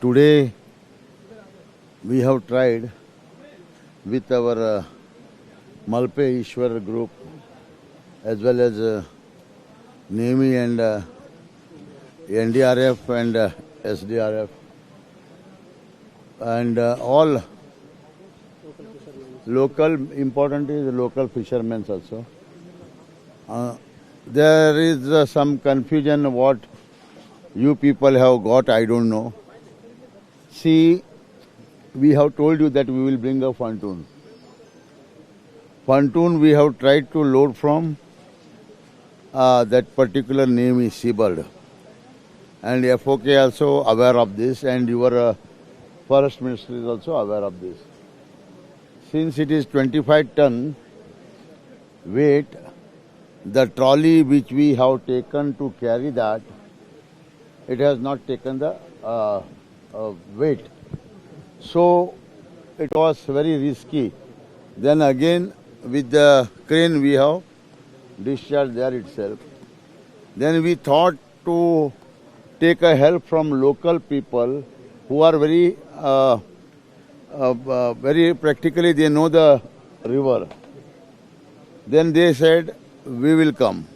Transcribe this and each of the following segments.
Today we have tried with our Malpe Ishwar group as well as Navy and NDRF and SDRF and all local, important is local fishermen also. There is some confusion what you people have got, I don't know. See, we have told you that we will bring a pontoon. Pontoon we have tried to load from that particular name is Seabird. And FOK also aware of this and your Forest Ministry is also aware of this. Since it is 25 ton weight, the trolley which we have taken to carry that, it has not taken the weight. So it was very risky. Then again with the crane we have discharged there itself. Then we thought to take a help from local people who are very practically they know the river. Then they said we will come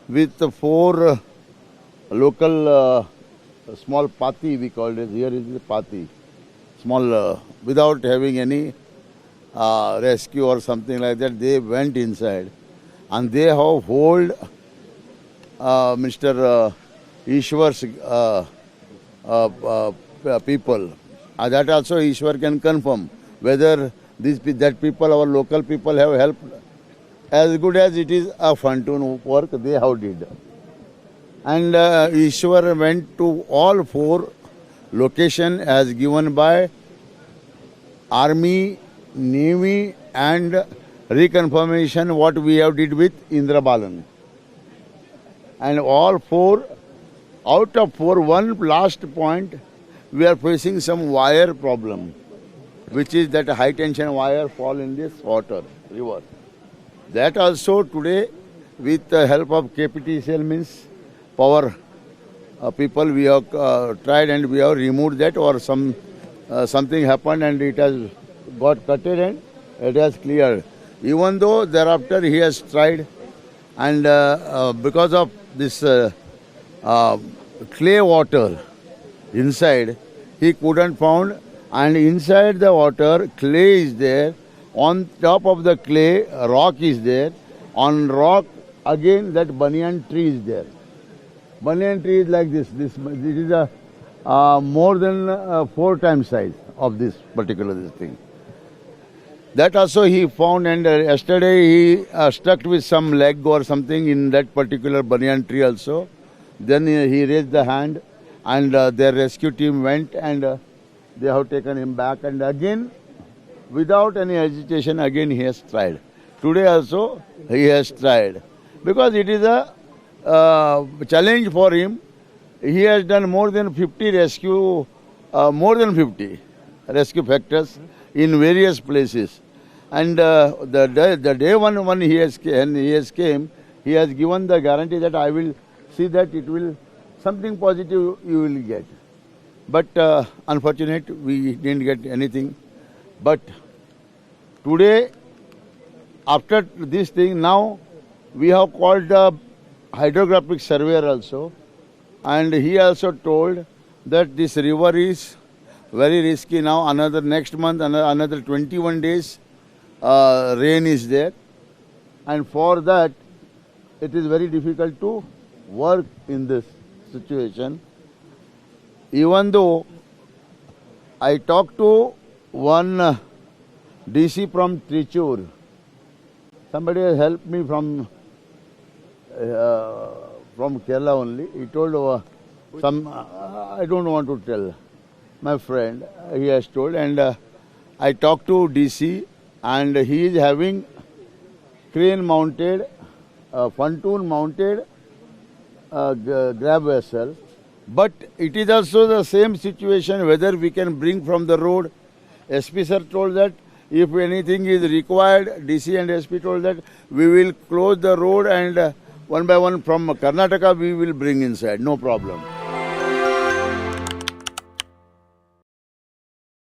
with 4 local small pati, we called it. Here is the pati, small without having any rescue or something like that. They went inside and they have hold Mr. Ishwar's people. That also Ishwar can confirm whether that people, our local people, have helped as good as it is a pontoon work they have did. And Ishwar went to all 4 locations as given by Army, Navy and reconfirmation what we have did with Indra Balan. And all 4, out of 4, one last point, we are facing some wire problem, which is that high tension wire fall in this water, river. That also today with the help of KPTCL means power people, we have tried and we have removed that, or something happened and it has got cutted and it has cleared. Even though thereafter he has tried and because of this clay water inside, he couldn't found, and inside the water clay is there. On top of the clay rock is there. On rock again that banyan tree is there. Banyan tree is like this. This is a more than 4 times size of this particular thing. That also he found, and yesterday he stuck with some leg or something in that particular banyan tree also. Then he raised the hand and their rescue team went and they have taken him back, and again without any hesitation again he has tried. Today also he has tried because it is a challenge for him. He has done more than 50 rescue, more than 50 rescue factors in various places. And the day when he has came, he has given the guarantee that I will see that it will, something positive you will get. But unfortunately we didn't get anything. But today, after this thing, now we have called the hydrographic surveyor also, and he also told that this river is very risky now. Another next month, another 21 days rain is there, and for that it is very difficult to work in this situation. Even though I talked to one DC from Trichur, somebody has helped me from Kerala only. He told I don't want to tell, my friend, he has told, and I talked to DC and he is having crane mounted, pontoon mounted grab vessel. But it is also the same situation whether we can bring from the road. SP sir told that if anything is required, DC and SP told that we will close the road and one by one from Karnataka we will bring inside, no problem.